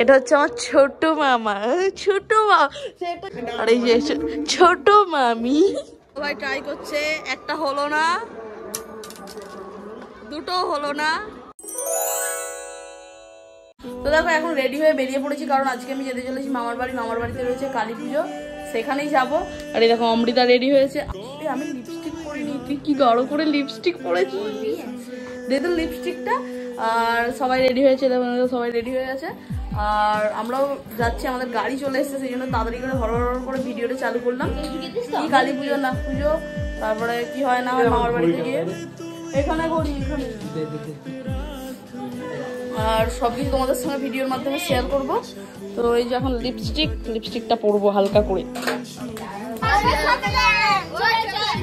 এটা হচ্ছে আমার ছোট মামা, ছোট মামা আর এই যে ছোট মামি। সবাই ট্রাই করছে, একটা হলো না, দুটো হলো না। তো দেখো এখন রেডি হয়ে বেরিয়ে পড়েছি, কারণ আজকে আমি যেতে চলেছি মামার বাড়ি। মামার বাড়িতে রয়েছে কালী পুজো, সেখানেই যাবো। আর এই দেখো অমৃতা রেডি হয়েছে। আমি লিপস্টিক পরিনি, তুই কি গাঢ় করে লিপস্টিক পরেছি, দে তো লিপস্টিকটা। আর সবাই রেডি হয়েছে, দেখো সবাই রেডি হয়ে গেছে। আর আমরাও যাচ্ছি, আমাদের গাড়ি চলে এসেছে, সেই জন্য তাড়াতাড়ি করে হর করে ভিডিওটা চালু করলাম। কি কালী পুজো না পুজো, তারপরে কি হয় না হয় মামার বাড়িতে গিয়ে এখানে করি এখানে। আর সবকিছু তোমাদের সঙ্গে ভিডিওর মাধ্যমে শেয়ার করব। তো এই যে এখন লিপস্টিকটা পরবো হালকা করে।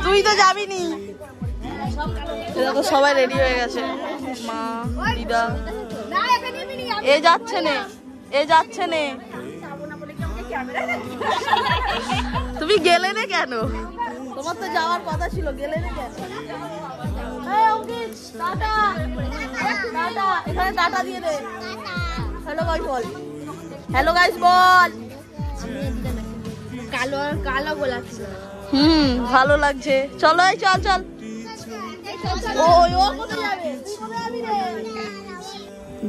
তুই তো যাবি নি, তো সবাই রেডি হয়ে গেছে, মা দিদা। এ যাচ্ছে নে, এ যাচ্ছে নে। তুমি গেলে না কেন? তোমার তো যাওয়ার কথা ছিল, গেলে না কেন? এখানে টাটা দিয়ে দে। হ্যালো গাইস বল, হ্যালো গাইস বল। কালো কালো গোলাপ ছিল। ভালো লাগছে, চলো এই চল চল।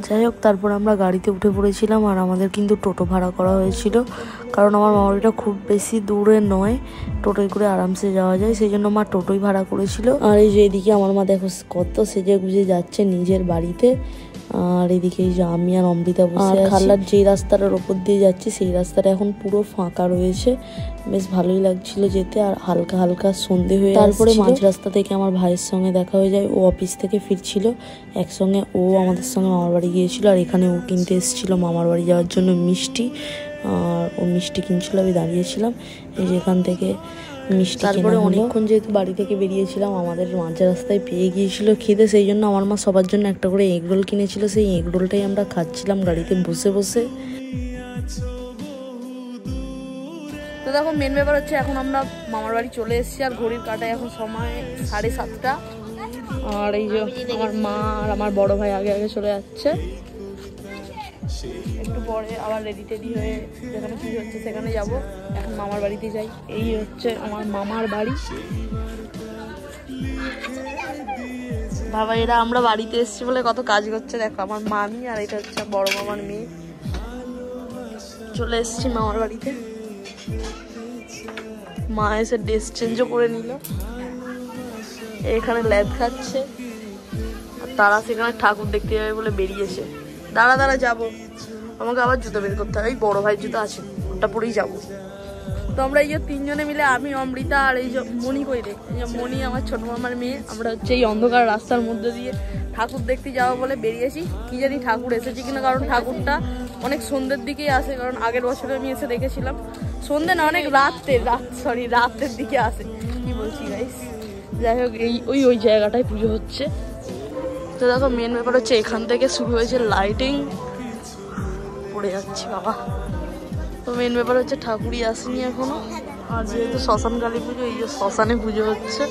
যাই হোক, তারপর আমরা গাড়িতে উঠে পড়েছিলাম। আর আমাদের কিন্তু টোটো ভাড়া করা হয়েছিল, কারণ আমার মামার বাড়িটা খুব বেশি দূরে নয়, টোটোয় করে আরামসে যাওয়া যায়, সেই জন্য মা টোটোই ভাড়া করেছিল। আর এই যে এদিকে আমার মা দেখো কত সেজে গুজে যাচ্ছে নিজের বাড়িতে। আর এদিকে এই যে আমি আর অমৃতা বসে আছি। খাল্লার যেই রাস্তাটার ওপর দিয়ে যাচ্ছি সেই রাস্তাটা এখন পুরো ফাঁকা রয়েছে, বেশ ভালোই লাগছিল যেতে। আর হালকা হালকা সন্ধে হয়ে তারপরে মাঝ রাস্তা থেকে আমার ভাইয়ের সঙ্গে দেখা হয়ে যায়। ও অফিস থেকে ফিরছিল, একসঙ্গে ও আমাদের সঙ্গে মামার বাড়ি গিয়েছিল। আর এখানে ও কিনতে এসেছিল মামার বাড়ি যাওয়ার জন্য মিষ্টি। আর ও মিষ্টি কিনছিল, আমি দাঁড়িয়েছিলাম এই যে এখান থেকে মিষ্টি। তারপরে অনেকক্ষণ যেহেতু বাড়ি থেকে বেরিয়েছিলাম, আমাদের মাঝ রাস্তায় পেয়ে গিয়েছিল খিদে, সেই জন্য আমার মা সবার জন্য একটা করে এগ রোল কিনেছিল। সেই এগ রোলটাই আমরা খাচ্ছিলাম গাড়িতে বসে বসে। তো দেখো মেন ব্যাপার হচ্ছে এখন আমরা মামার বাড়ি চলে এসেছি। আর ঘড়ির কাঁটায় এখন সময় 7:30। আর এই যে আমার মা আর আমার বড় ভাই আগে আগে চলে যাচ্ছে। একটু পরে আবার রেডি টেডি হয়ে যেখানে পুজো হচ্ছে সেখানে যাব। এখন মামার বাড়িতে যাই। এই হচ্ছে আমার মামার বাড়ি। বাবা এরা আমরা বাড়িতে এসেছি বলে কত কাজ করছে দেখো, আমার মামি আর এটা হচ্ছে বড় মামার মেয়ে। চলে এসেছি মামার বাড়িতে। মা এসে ড্রেস চেঞ্জও করে নিল, এখানে ল্যাদ খাচ্ছে। আর তারা সেখানে ঠাকুর দেখতে যাবে বলে বেরিয়েছে। দাঁড়া দাঁড়া যাবো, আমাকে আবার জুতো বের করতে হবে। এই বড় ভাই জুতো আছে, ওটা পরেই যাবো। তো আমরা এই যে তিনজনে মিলে, আমি অমৃতা আর এই যে মণি কই রে, এই যে মণি আমার ছোট মামার মেয়ে, আমরা হচ্ছে এই অন্ধকার রাস্তার মধ্যে দিয়ে ঠাকুর দেখতে যাবো বলে বেরিয়েছি। কি জানি ঠাকুর এসেছে কিনা, কারণ ঠাকুরটা অনেক সন্ধ্যের দিকেই আসে। কারণ আগের বছরে আমি এসে দেখেছিলাম সন্ধ্যে না, অনেক রাতের দিকে আসে। কি বলছি গাইস, যাই হোক এই ওই জায়গাটায় পুজো হচ্ছে। তো দেখো মেন ব্যাপার হচ্ছে এখান থেকে শুরু হয়েছে লাইটিং। পড়ে যাচ্ছি বাবা। তো মেন ব্যাপার হচ্ছে ঠাকুরই আসেনি এখনো। আর যেহেতু শ্মশান কালী পুজো, এই যে শ্মশানে পুজো হচ্ছে।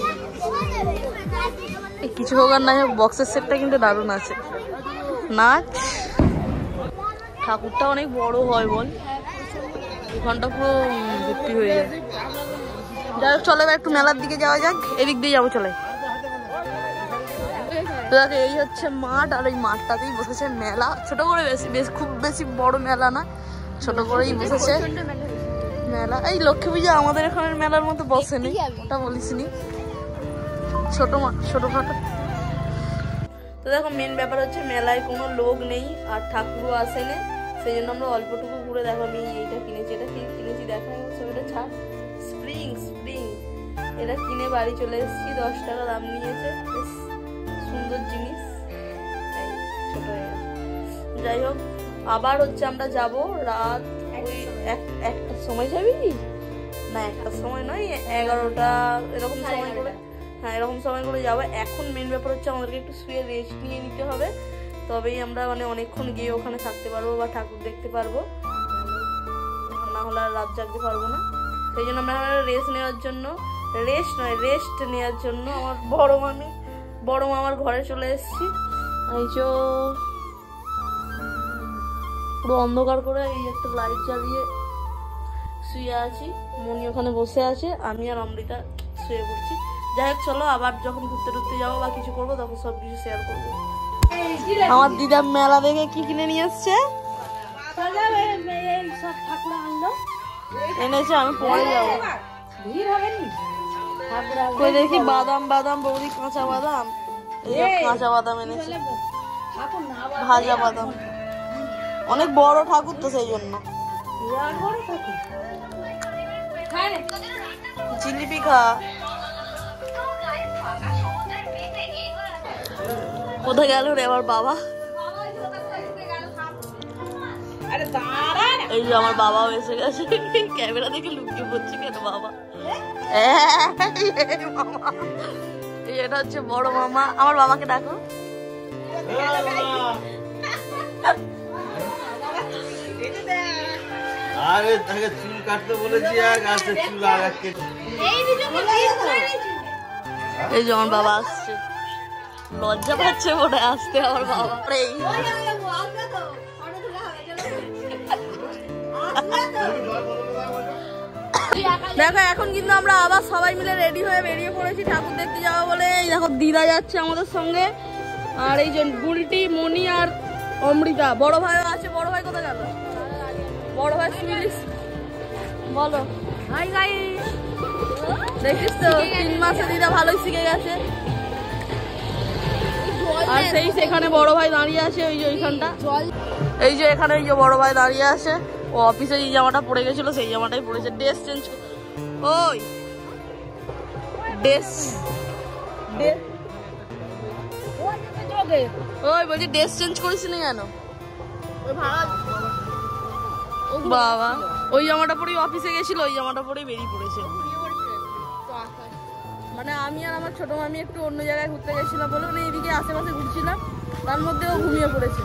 কিছু হোক আর নাই হোক, বক্সের সেটটা কিন্তু দারুণ আছে। নাচ, ঠাকুরটা অনেক বড় হয় বল, ওখানটা পুরো ভর্তি হয়ে যায়। যাই হোক চলো এবার একটু মেলার দিকে যাওয়া যাক, এদিক দিয়ে যাবো চলে। এই হচ্ছে মাঠ, আর এই মাঠটাতেই বসেছে মেলা, ছোট করে, খুব বেশি বড় মেলা না, ছোট করেই বসেছে মেলা। এই লক্ষ্মী পূজা আমাদের এখানের মেলার মতো বসেনি, ওটা বলিসনি, ছোটখাটো। তো দেখো মেন ব্যাপার হচ্ছে মেলায় কোনো লোক নেই আর ঠাকুরও আসেনি, সেই জন্য আমরা অল্পটুকু ঘুরে দেখো। আমি এইটা কিনেছি, এটা কি কিনেছি দেখো, সেটা ছাড়, স্প্রিং এটা কিনে বাড়ি চলে এসেছি। 10 টাকা দাম নিয়েছে, বেশ সুন্দর জিনিস। ছোট হয়ে গেছে। যাই হোক আবার হচ্ছে আমরা যাব রাত একটার সময়। যাবি না? একটার সময় নয়, 11টা এরকম সময় করে। হ্যাঁ এরকম সময় করে যাবো। এখন মেন ব্যাপার হচ্ছে আমাদেরকে একটু শুয়ে রেস্ট নিয়ে নিতে হবে, তবেই আমরা মানে অনেকক্ষণ গিয়ে ওখানে থাকতে পারবো বা ঠাকুর দেখতে পারবো, না হলে আর রাত জাগতে পারবো না। সেই জন্য আমরা রেস্ট নেওয়ার জন্য আমার বড় মামার ঘরে চলে এসেছি। এই যে পুরো অন্ধকার করে এই একটা লাইট জ্বালিয়ে শুয়ে আছি। মনি ওখানে বসে আছে, আমি আর অমৃতা শুয়ে পড়ছি। যাই হোক চলো, আবার যখন ঘুরতে টুরতে যাবো বা কিছু করবো তখন সব কিছু শেয়ার করবো। আমার দিদা মেলা দেখে কি কিনে নিয়ে এসছে, এনেছে, আমি পরে যাবো। কই দেখি বাদাম, বাদাম বৌদি কাঁচা বাদাম, কাঁচা বাদাম এনেছে, ভাজা বাদাম। অনেক বড় ঠাকুর তো সেই জন্য। জিলিপি খা। কোথায় গেল রে আমার বাবা? এই যে আমার বাবাও এসে গেছে, ক্যামেরা দেখে লুকিয়ে পড়ছে কেন বাবা? এটা হচ্ছে বড় মামা। আমার বাবাকে ডাকো। আরে তাকে চুল কাটতে বলেছি আর গাছের চুল আর কেটে। এই যে আমার বাবা আসছে, লজ্জা পাচ্ছে মনে আসতে আমার বাবা। দেখো এখন কিন্তু আমরা আবার সবাই মিলে রেডি হয়ে বেরিয়ে পড়েছি ঠাকুর দেখতে যাবো বলে। এই দেখো দিদা যাচ্ছে আমাদের সঙ্গে, আর এই যে বুলটি, মনি আর অমৃতা। বড় ভাইও আছে। বড় ভাই কোথায় গেল? বড় ভাই সুইলিশ বলো হাই গাইস। দেখিস তো 3 মাসে দিদা ভালোই শিখে গেছে। আর সেই সেখানে বড় ভাই দাঁড়িয়ে আছে, ওই যে ওইখানটা। এই যে এখানে এই যে বড় ভাই দাঁড়িয়ে আছে। ও অফিসে যে জামাটা পরে গেছিল সেই জামাটাই পরেছে। ড্রেস চেঞ্জ, ওই ড্রেস, ওই বলছি ড্রেস চেঞ্জ করিস না কেন? বাবা ওই জামাটা পরেই অফিসে গেছিল, ওই জামাটা পরেই বেরিয়ে পড়েছে। মানে আমি আর আমার ছোট মামি একটু অন্য জায়গায় ঘুরতে গেছিলাম বলে, মানে এইদিকে আশেপাশে ঘুরছিলাম, তার মধ্যেও ঘুমিয়ে পড়েছে।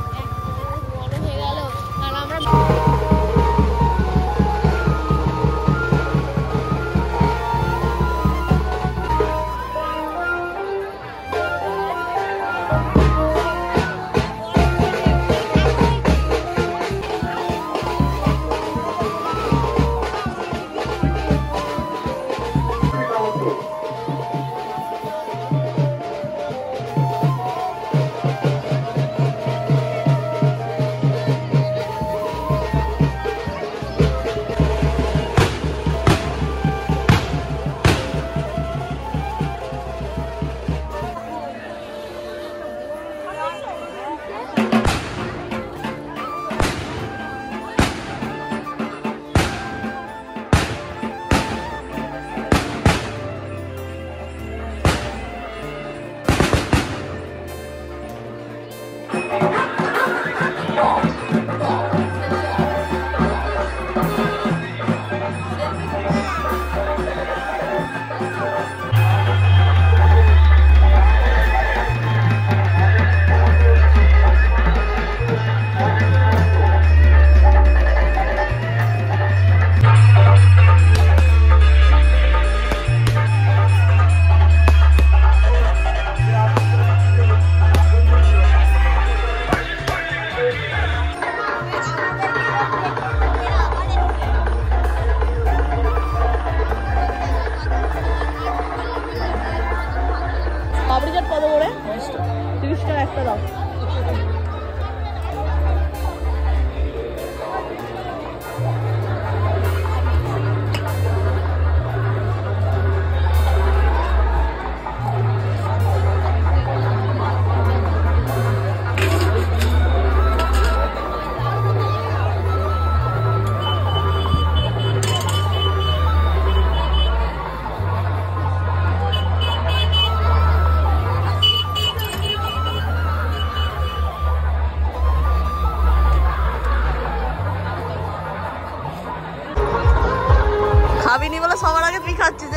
খাবিনি বলে সবার আগে তুই খাচ্ছিস।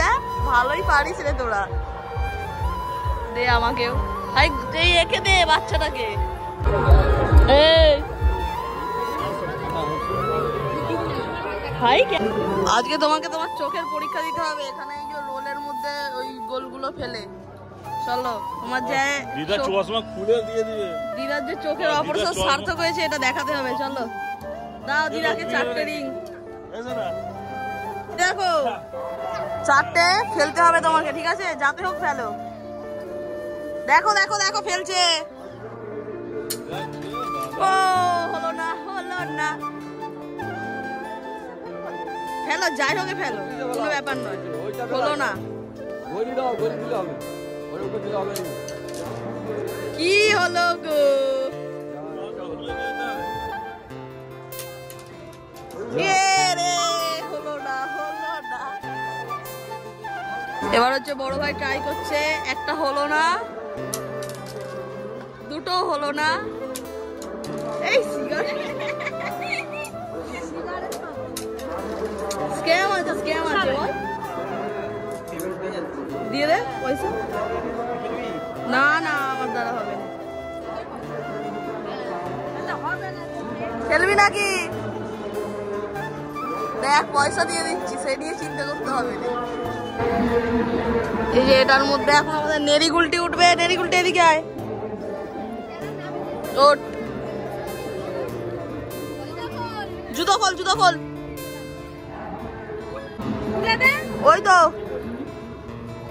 ভালোই পারিস রে তোরা। দে আমাকেও, একে দে বাচ্চাটাকে। আজকে তোমাকে তোমার চোখের পরীক্ষা দিতে হবে। এখানে এই যে রোলের মধ্যে ওই গোলগুলো ফেলে চলো, তোমার যে দিদার যে চোখের অপারেশন সার্থক হয়েছে এটা দেখাতে হবে। চলো দাও দিদাকে 4টে রিং। দেখো 4টে ফেলতে হবে তোমাকে, ঠিক আছে? যাতে হোক ফেলো। দেখো দেখো দেখো ফেলছে। ও হলো না, হলো না। ফেলো, যাই হোক ফেলো, কোনো ব্যাপার নয়। হলো না। কি হলো গো? হলো না, হলো না। এবার হচ্ছে বড় ভাই ট্রাই করছে, একটা হলো না, দুটো হলো না। এই সিগারেট স্ক্যাম আছে, স্ক্যাম আছে। দিয়ে দে পয়সা। না না, আমার দ্বারা হবে না। খেলবি নাকি? দেখ পয়সা দিয়ে দিচ্ছি, সে নিয়ে চিন্তা করতে হবে না। এই যে এটার মধ্যে এখন আমাদের নেড়ি গুলটি উঠবে। নেড়ি গুলটি এদিকে আয়, ওঠ। জুতো খোল, জুতো খোল। ওই তো,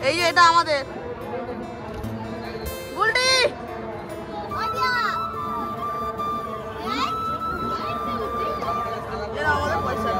এই যে এটা আমাদের গুলটি। এরা আমাদের পয়সা।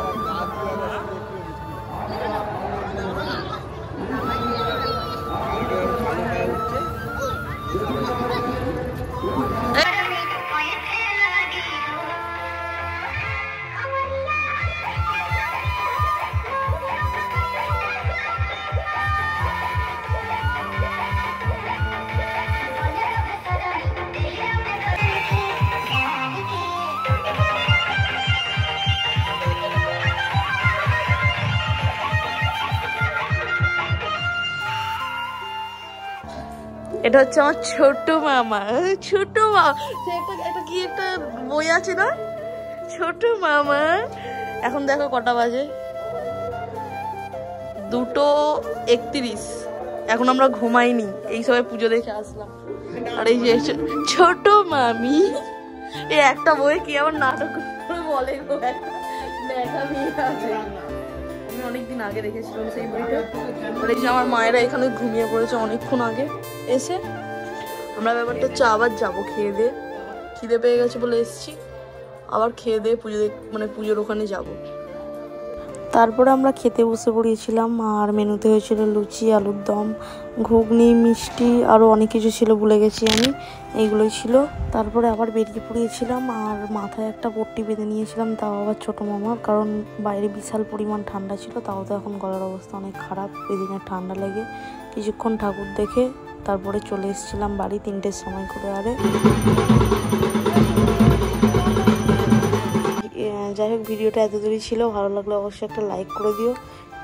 এটা হচ্ছে আমার ছোট মামা। ছোট মামা, এটা কি একটা বই আছে না, ছোট মামা। এখন দেখো কটা বাজে, 2:31। এখন আমরা ঘুমাইনি, এই সবাই পুজো দেখে আসলাম। আর এই যে ছোট মামি, এই একটা বই কি আমার নাটক করে বলে গো, একটা দেখা মেয়ে আছে। আমি অনেকদিন আগে দেখেছিলাম সেই বইটা। আর এই যে আমার মায়েরা এখানে ঘুমিয়ে পড়েছে অনেকক্ষণ আগে এসে। আমরা ব্যাপারটা হচ্ছে আবার যাবো খেয়ে দিয়ে, খিদে পেয়ে গেছে বলে এসছি। আবার খেয়ে দিয়ে পুজো মানে পুজোর ওখানে যাব। তারপরে আমরা খেতে বসে পড়িয়েছিলাম। আর মেনুতে হয়েছিল লুচি, আলুর দম, ঘুগনি, মিষ্টি, আরও অনেক কিছু ছিল, ভুলে গেছি আমি। এইগুলোই ছিল। তারপরে আবার বেরিয়ে পড়িয়েছিলাম। আর মাথায় একটা পট্টি বেঁধে নিয়েছিলাম, তাও আবার ছোটো মামার, কারণ বাইরে বিশাল পরিমাণ ঠান্ডা ছিল। তাও তো এখন গলার অবস্থা অনেক খারাপ, এদিনের ঠান্ডা লেগে। কিছুক্ষণ ঠাকুর দেখে তারপরে চলে এসেছিলাম বাড়ি 3টের সময় করে। আরে যাই হোক, ভিডিওটা এত দূরই ছিল। ভালো লাগলে অবশ্যই একটা লাইক করে দিও।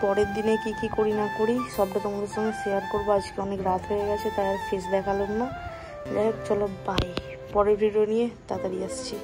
পরের দিনে কি কি করি না করি সবটা তোমাদের সঙ্গে শেয়ার করবো। আজকে অনেক রাত হয়ে গেছে, তাই আর ফেস দেখালাম না। যাই হোক, চলো বাই। পরের ভিডিও নিয়ে তাড়াতাড়ি আসছি।